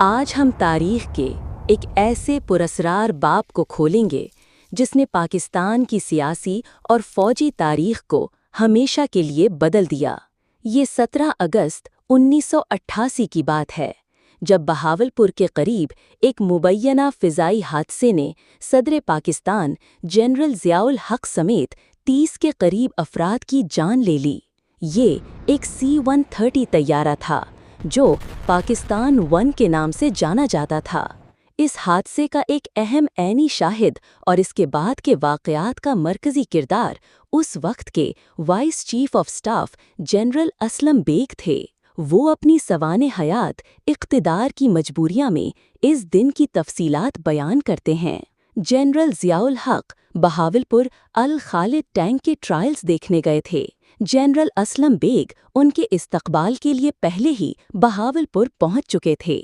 آج ہم تاریخ کے ایک ایسے پراسرار باب کو کھولیں گے جس نے پاکستان کی سیاسی اور فوجی تاریخ کو ہمیشہ کے لیے بدل دیا۔ یہ 17 اگست 1988 کی بات ہے، جب بہاولپور کے قریب ایک مبینہ فضائی حادثے نے صدر پاکستان جنرل ضیاء الحق سمیت 30 کے قریب افراد کی جان لے لی۔ یہ ایک C-130 طیارہ تھا جو پاکستان 1 کے نام سے جانا جاتا تھا۔ اس حادثے کا ایک اہم عینی شاہد اور اس کے بعد کے واقعات کا مرکزی کردار اس وقت کے vice chief of staff general Aslam Baig تھے۔ وہ اپنی سوانح حیات اقتدار کی مجبوریاں میں اس دن کی تفصیلات بیان کرتے ہیں۔ جنرل ضیاء الحق بہاولپور الخالد ٹینک کے ٹرائلز دیکھنے گئے تھے۔ جنرل اسلم بیگ ان کے استقبال کے لیے پہلے ہی بہاولپور پہنچ چکے تھے۔